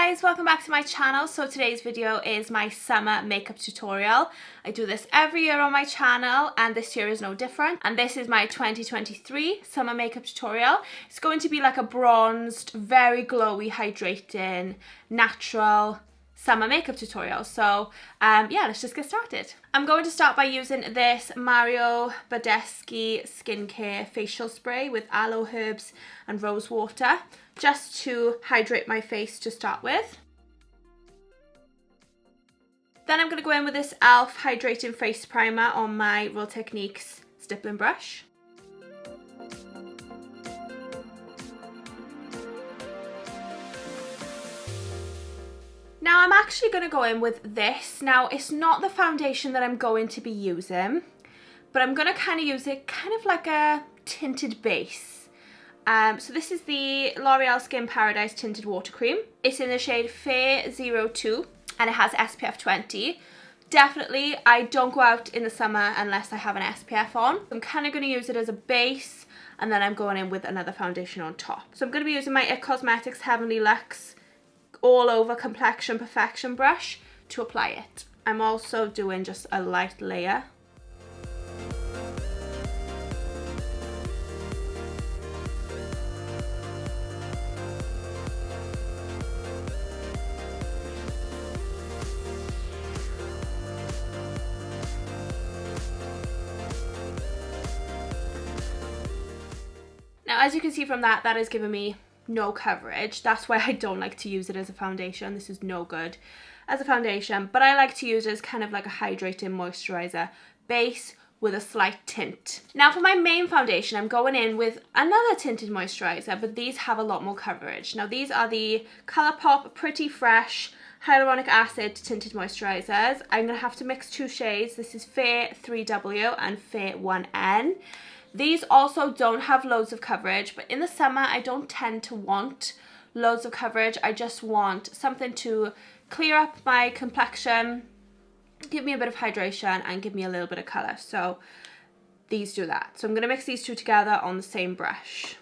guys, welcome back to my channel. So today's video is my summer makeup tutorial. I do this every year on my channel and this year is no different. And this is my 2023 summer makeup tutorial. It's going to be like a bronzed, very glowy, hydrating, natural summer makeup tutorial. So yeah, let's just get started. I'm going to start by using this Mario Badescu skincare facial spray with aloe herbs and rose water, just to hydrate my face to start with. Then I'm going to go in with this e.l.f. hydrating face primer on my Real Techniques stippling brush. Now I'm actually going to go in with this. Now it's not the foundation that I'm going to be using, but I'm going to kind of use it kind of like a tinted base. So this is the L'Oreal Skin Paradise Tinted Water Cream. It's in the shade Fair 02 and it has SPF 20. Definitely, I don't go out in the summer unless I have an SPF on. I'm kind of going to use it as a base and then I'm going in with another foundation on top. So I'm going to be using my IT Cosmetics Heavenly Luxe All Over Complexion Perfection brush to apply it. I'm also doing just a light layer. Now, as you can see from that, that has given me no coverage. That's why I don't like to use it as a foundation. This is no good as a foundation, but I like to use it as kind of like a hydrating moisturizer base with a slight tint. Now for my main foundation, I'm going in with another tinted moisturizer, but these have a lot more coverage. Now these are the Colourpop Pretty Fresh Hyaluronic Acid Tinted Moisturizers. I'm going to have to mix two shades. This is Fair 3W and Fair 1N. These also don't have loads of coverage, but in the summer I don't tend to want loads of coverage. I just want something to clear up my complexion, give me a bit of hydration and give me a little bit of colour. So these do that. So I'm going to mix these two together on the same brush.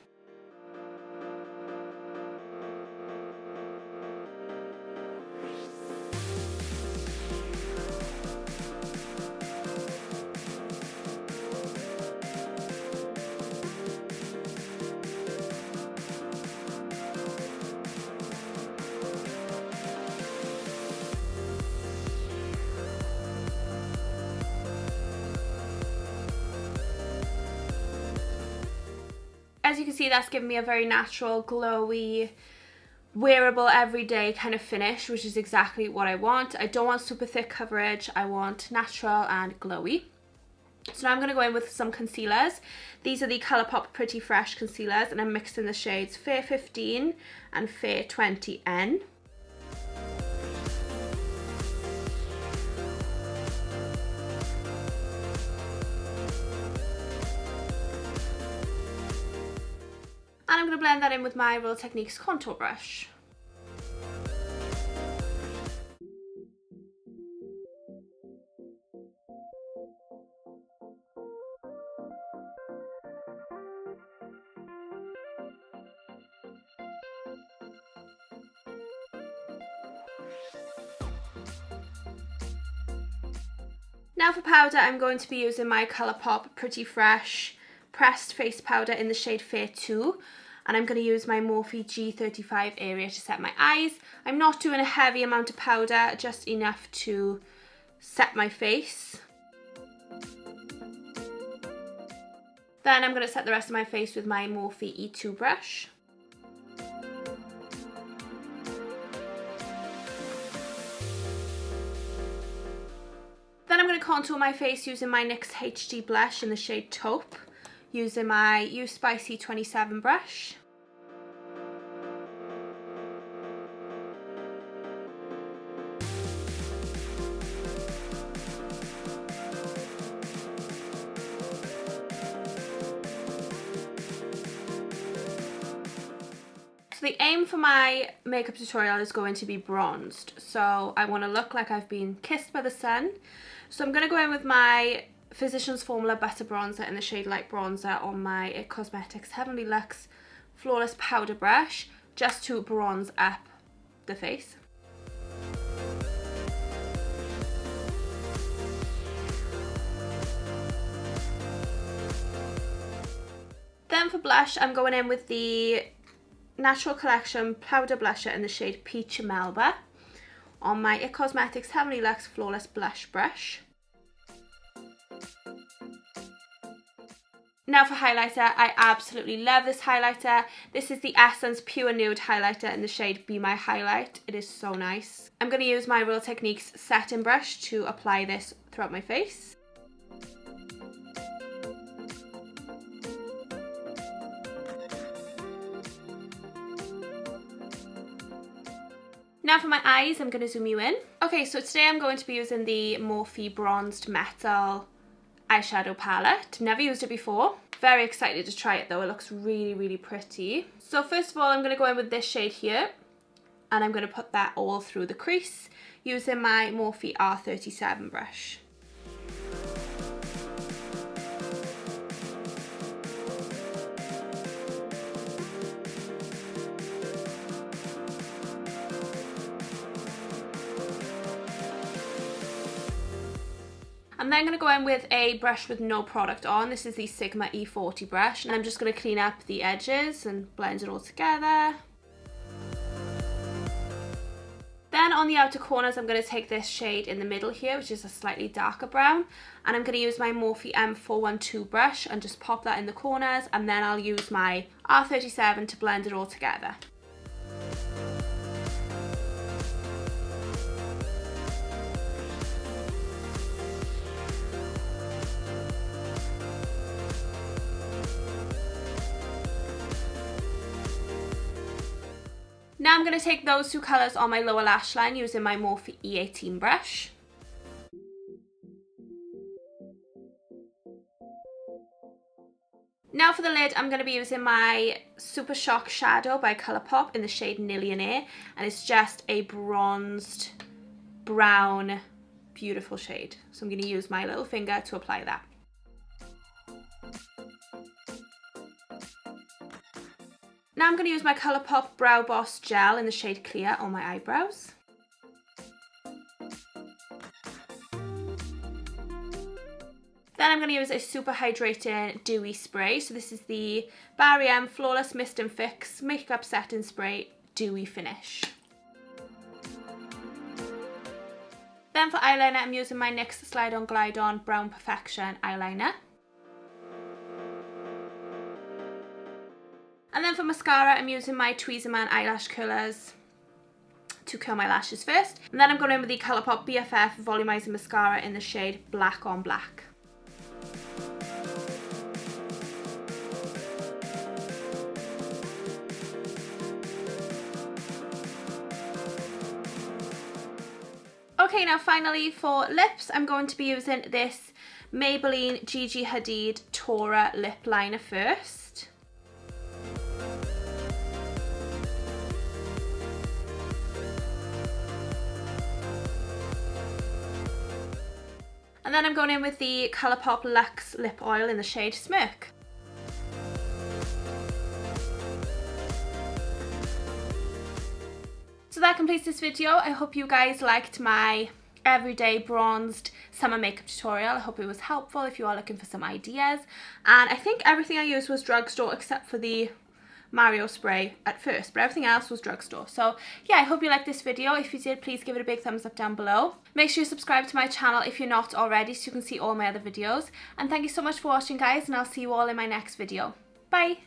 As you can see, that's giving me a very natural, glowy, wearable, everyday kind of finish, which is exactly what I want. I don't want super thick coverage. I want natural and glowy. So now I'm going to go in with some concealers. These are the Colourpop Pretty Fresh concealers, and I'm mixing the shades Fair 15 and Fair 20N. And I'm going to blend that in with my Real Techniques contour brush. Now for powder, I'm going to be using my Colourpop Pretty Fresh Pressed Face Powder in the shade Fair 2. And I'm going to use my Morphe G35 area to set my eyes. I'm not doing a heavy amount of powder, just enough to set my face. Then I'm going to set the rest of my face with my Morphe E2 brush. Then I'm going to contour my face using my NYX HD Blush in the shade Taupe, using my You Spicy 27 brush. So the aim for my makeup tutorial is going to be bronzed. So I want to look like I've been kissed by the sun. So I'm going to go in with my Physicians Formula Butter Bronzer in the shade Light Bronzer on my IT Cosmetics Heavenly Luxe Flawless Powder Brush, just to bronze up the face. Then for blush, I'm going in with the Natural Collection Powder Blusher in the shade Peach Melba on my IT Cosmetics Heavenly Luxe Flawless Blush Brush. Now for highlighter, I absolutely love this highlighter. This is the Essence Pure Nude highlighter in the shade Be My Highlight. It is so nice. I'm going to use my Real Techniques setting brush to apply this throughout my face. Now for my eyes, I'm going to zoom you in. Okay, so today I'm going to be using the Morphe Bronzed Metal eyeshadow palette. Never used it before. Very excited to try it though. It looks really, really pretty. So first of all, I'm going to go in with this shade here, and I'm going to put that all through the crease using my Morphe R37 brush. I'm then going to go in with a brush with no product on. This is the Sigma E40 brush, and I'm just going to clean up the edges and blend it all together. Then on the outer corners, I'm going to take this shade in the middle here, which is a slightly darker brown, and I'm going to use my Morphe M412 brush and just pop that in the corners, and then I'll use my R37 to blend it all together. Now I'm going to take those two colours on my lower lash line using my Morphe E18 brush. Now for the lid, I'm going to be using my Super Shock Shadow by Colourpop in the shade Nillionaire, and it's just a bronzed brown, beautiful shade. So I'm going to use my little finger to apply that. Now I'm going to use my Colourpop Brow Boss Gel in the shade Clear on my eyebrows. Then I'm going to use a super hydrating dewy spray. So this is the Barry M Flawless Mist and Fix Makeup Setting Spray Dewy Finish. Then for eyeliner, I'm using my NYX Slide On Glide On Brown Perfection eyeliner. And then for mascara, I'm using my Tweezerman eyelash curlers to curl my lashes first. And then I'm going in with the Colourpop BFF Volumizing Mascara in the shade Black on Black. Okay, now finally for lips, I'm going to be using this Maybelline Gigi Hadid Taura lip liner first. And then I'm going in with the Colourpop Lux Lip Oil in the shade Smirk. So that completes this video. I hope you guys liked my everyday bronzed summer makeup tutorial. I hope it was helpful if you are looking for some ideas. And I think everything I used was drugstore except for the Mario spray at first, but everything else was drugstore. So yeah, I hope you liked this video. If you did, please give it a big thumbs up down below. Make sure you subscribe to my channel if you're not already so you can see all my other videos. And thank you so much for watching, guys, and I'll see you all in my next video. Bye!